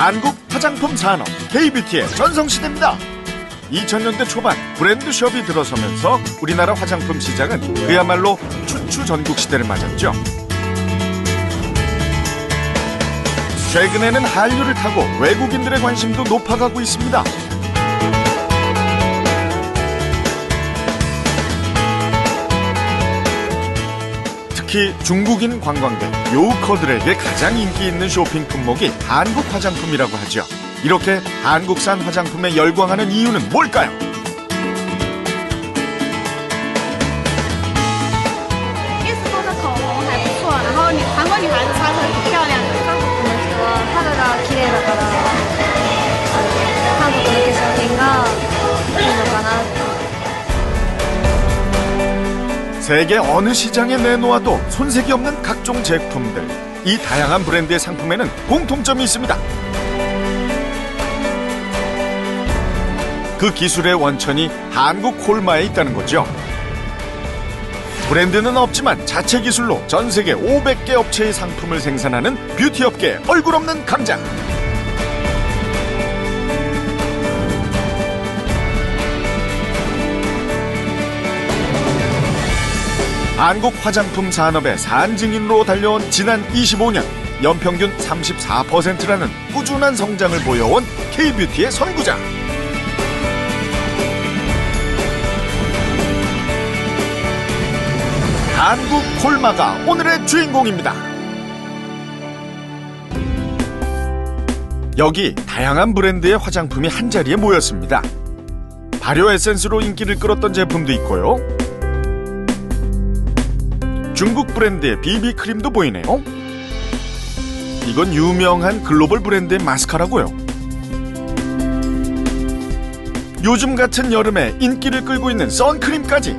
한국 화장품 산업 K-뷰티의 전성시대입니다. 2000년대 초반 브랜드숍이 들어서면서 우리나라 화장품 시장은 그야말로 춘추전국 시대를 맞았죠. 최근에는 한류를 타고 외국인들의 관심도 높아가고 있습니다. 특히 중국인 관광객, 요커들에게 가장 인기 있는 쇼핑 품목이 한국 화장품이라고 하죠. 이렇게 한국산 화장품에 열광하는 이유는 뭘까요? 세계 어느 시장에 내놓아도 손색이 없는 각종 제품들. 이 다양한 브랜드의 상품에는 공통점이 있습니다. 그 기술의 원천이 한국 콜마에 있다는 거죠. 브랜드는 없지만 자체 기술로 전 세계 500개 업체의 상품을 생산하는 뷰티 업계의 얼굴 없는 강자. 한국 화장품 산업의 산증인으로 달려온 지난 25년 연평균 34%라는 꾸준한 성장을 보여온 K-뷰티의 선구자. 한국 콜마가 오늘의 주인공입니다. 여기 다양한 브랜드의 화장품이 한자리에 모였습니다. 발효 에센스로 인기를 끌었던 제품도 있고요. 중국 브랜드의 비비크림도 보이네요. 이건 유명한 글로벌 브랜드의 마스카라고요. 요즘 같은 여름에 인기를 끌고 있는 선크림까지.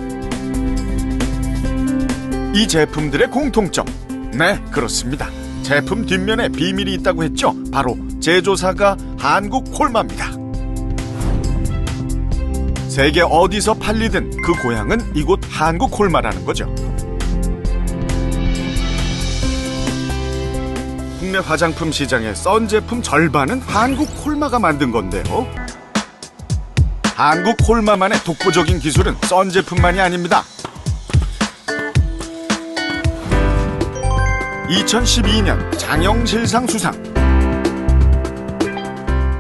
이 제품들의 공통점. 네, 그렇습니다. 제품 뒷면에 비밀이 있다고 했죠. 바로 제조사가 한국 콜마입니다. 세계 어디서 팔리든 그 고향은 이곳 한국 콜마라는 거죠. 국내 화장품 시장의 썬 제품 절반은 한국 콜마가 만든 건데요. 한국 콜마만의 독보적인 기술은 썬 제품만이 아닙니다. 2012년 장영실상 수상,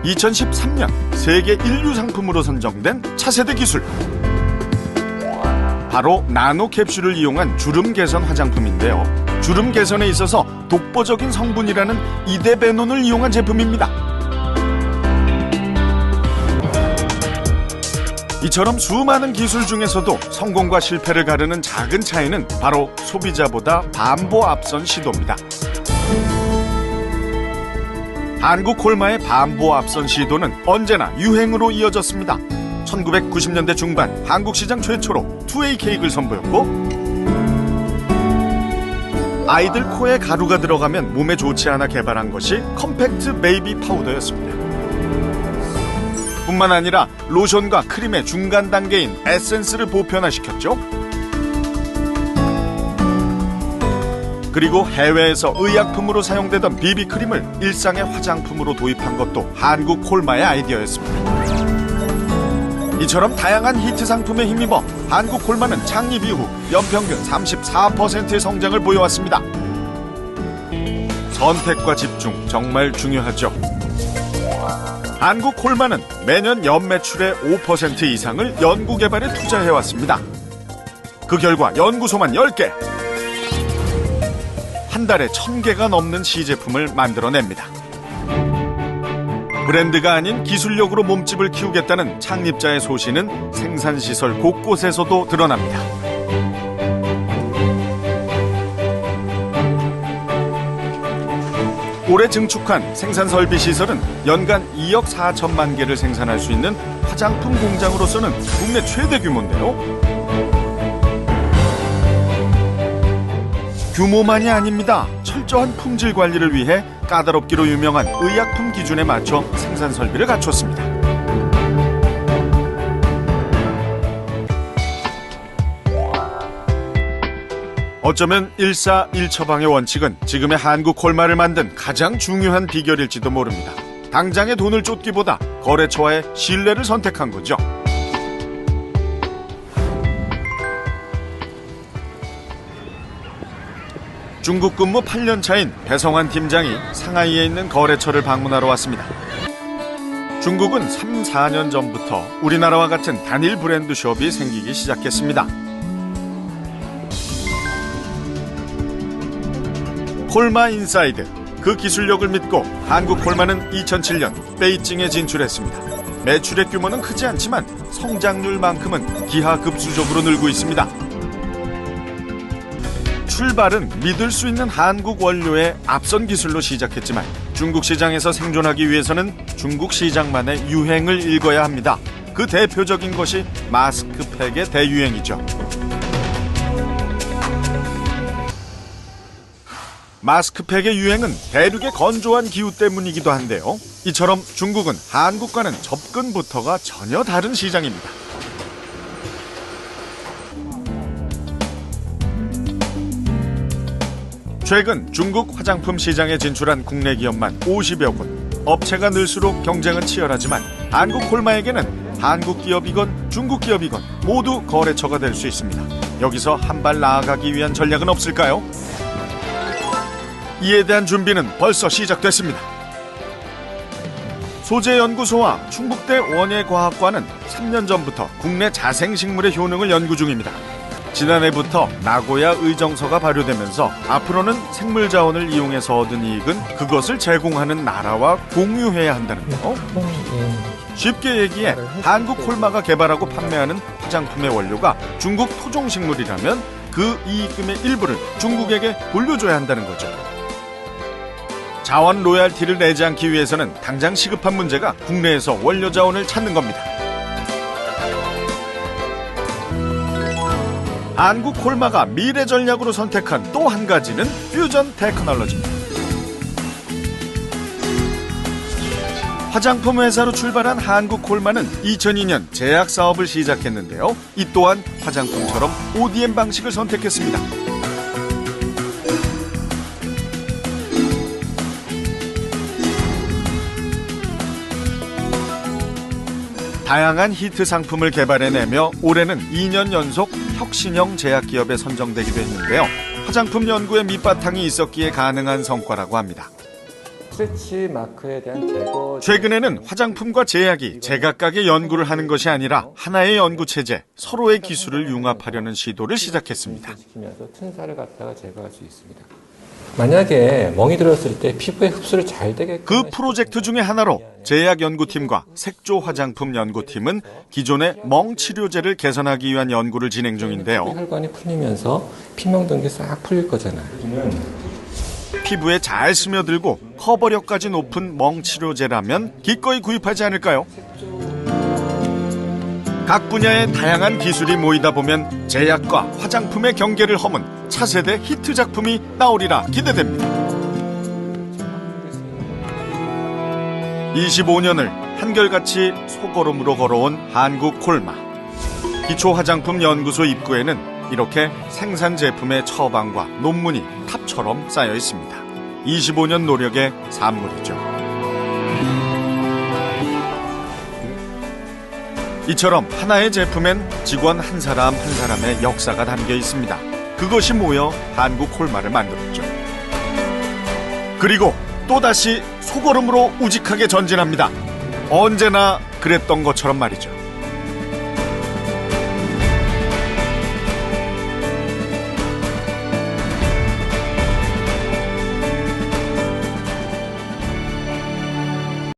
2013년 세계 인류 상품으로 선정된 차세대 기술, 바로 나노 캡슐을 이용한 주름 개선 화장품인데요. 주름 개선에 있어서 독보적인 성분이라는 이데베논을 이용한 제품입니다. 이처럼 수많은 기술 중에서도 성공과 실패를 가르는 작은 차이는 바로 소비자보다 반보 앞선 시도입니다. 한국 콜마의 반보 앞선 시도는 언제나 유행으로 이어졌습니다. 1990년대 중반 한국 시장 최초로 2A 케이크를 선보였고, 아이들 코에 가루가 들어가면 몸에 좋지 않아 개발한 것이 컴팩트 베이비 파우더였습니다. 뿐만 아니라 로션과 크림의 중간 단계인 에센스를 보편화시켰죠. 그리고 해외에서 의약품으로 사용되던 비비크림을 일상의 화장품으로 도입한 것도 한국 콜마의 아이디어였습니다. 이처럼 다양한 히트 상품에 힘입어 한국 콜마는 창립 이후 연평균 34%의 성장을 보여왔습니다. 선택과 집중, 정말 중요하죠. 한국 콜마는 매년 연매출의 5% 이상을 연구개발에 투자해왔습니다. 그 결과 연구소만 10개, 한 달에 1000개가 넘는 시제품을 만들어냅니다. 브랜드가 아닌 기술력으로 몸집을 키우겠다는 창립자의 소신은 생산시설 곳곳에서도 드러납니다. 올해 증축한 생산설비 시설은 연간 2억 4천만 개를 생산할 수 있는 화장품 공장으로서는 국내 최대 규모인데요. 규모만이 아닙니다. 철저한 품질 관리를 위해 까다롭기로 유명한 의약품 기준에 맞춰 생산 설비를 갖췄습니다. 어쩌면 일사일처방의 원칙은 지금의 한국 콜마를 만든 가장 중요한 비결일지도 모릅니다. 당장의 돈을 쫓기보다 거래처와의 신뢰를 선택한 거죠. 중국 근무 8년 차인 배성환 팀장이 상하이에 있는 거래처를 방문하러 왔습니다. 중국은 3, 4년 전부터 우리나라와 같은 단일 브랜드 숍이 생기기 시작했습니다. 콜마 인사이드, 그 기술력을 믿고 한국 콜마는 2007년 베이징에 진출했습니다. 매출의 규모는 크지 않지만 성장률만큼은 기하급수적으로 늘고 있습니다. 출발은 믿을 수 있는 한국 원료의 앞선 기술로 시작했지만 중국 시장에서 생존하기 위해서는 중국 시장만의 유행을 읽어야 합니다. 그 대표적인 것이 마스크팩의 대유행이죠. 마스크팩의 유행은 대륙의 건조한 기후 때문이기도 한데요. 이처럼 중국은 한국과는 접근부터가 전혀 다른 시장입니다. 최근 중국 화장품 시장에 진출한 국내 기업만 50여 곳. 업체가 늘수록 경쟁은 치열하지만 한국 콜마에게는 한국 기업이건 중국 기업이건 모두 거래처가 될 수 있습니다. 여기서 한 발 나아가기 위한 전략은 없을까요? 이에 대한 준비는 벌써 시작됐습니다. 소재연구소와 충북대 원예과학과는 3년 전부터 국내 자생식물의 효능을 연구 중입니다. 지난해부터 나고야 의정서가 발효되면서 앞으로는 생물자원을 이용해서 얻은 이익은 그것을 제공하는 나라와 공유해야 한다는데요. 쉽게 얘기해 한국 콜마가 개발하고 판매하는 화장품의 원료가 중국 토종식물이라면 그 이익금의 일부를 중국에게 돌려줘야 한다는 거죠. 자원 로얄티를 내지 않기 위해서는 당장 시급한 문제가 국내에서 원료 자원을 찾는 겁니다. 한국 콜마가 미래 전략으로 선택한 또 한 가지는 퓨전 테크놀로지입니다. 화장품 회사로 출발한 한국 콜마는 2002년 제약 사업을 시작했는데요. 이 또한 화장품처럼 ODM 방식을 선택했습니다. 다양한 히트 상품을 개발해내며 올해는 2년 연속 혁신형 제약기업에 선정되기도 했는데요. 화장품 연구에 밑바탕이 있었기에 가능한 성과라고 합니다. 스트레치 마크에 대한 제거. 최근에는 화장품과 제약이 제각각의 연구를 하는 것이 아니라 하나의 연구 체제, 서로의 기술을 융합하려는 시도를 시작했습니다. 시키면서 튼살을 갖다가 제거할 수 있습니다. 만약에 멍이 들었을 때 피부에 흡수를 잘 되게끔 그 프로젝트 중에 하나로 제약연구팀과 색조 화장품 연구팀은 기존의 멍 치료제를 개선하기 위한 연구를 진행 중인데요. 혈관이 풀리면서 피멍든 게 싹 풀릴 거잖아요. 피부에 잘 스며들고 커버력까지 높은 멍 치료제라면 기꺼이 구입하지 않을까요? 각 분야의 다양한 기술이 모이다 보면 제약과 화장품의 경계를 허문 차세대 히트 작품이 나오리라 기대됩니다. 25년을 한결같이 소걸음으로 걸어온 한국 콜마. 기초화장품 연구소 입구에는 이렇게 생산 제품의 처방과 논문이 탑처럼 쌓여 있습니다. 25년 노력의 산물이죠. 이처럼 하나의 제품엔 직원 한 사람 한 사람의 역사가 담겨 있습니다. 그것이 모여 한국 콜마를 만들었죠. 그리고 또다시 소걸음으로 우직하게 전진합니다. 언제나 그랬던 것처럼 말이죠.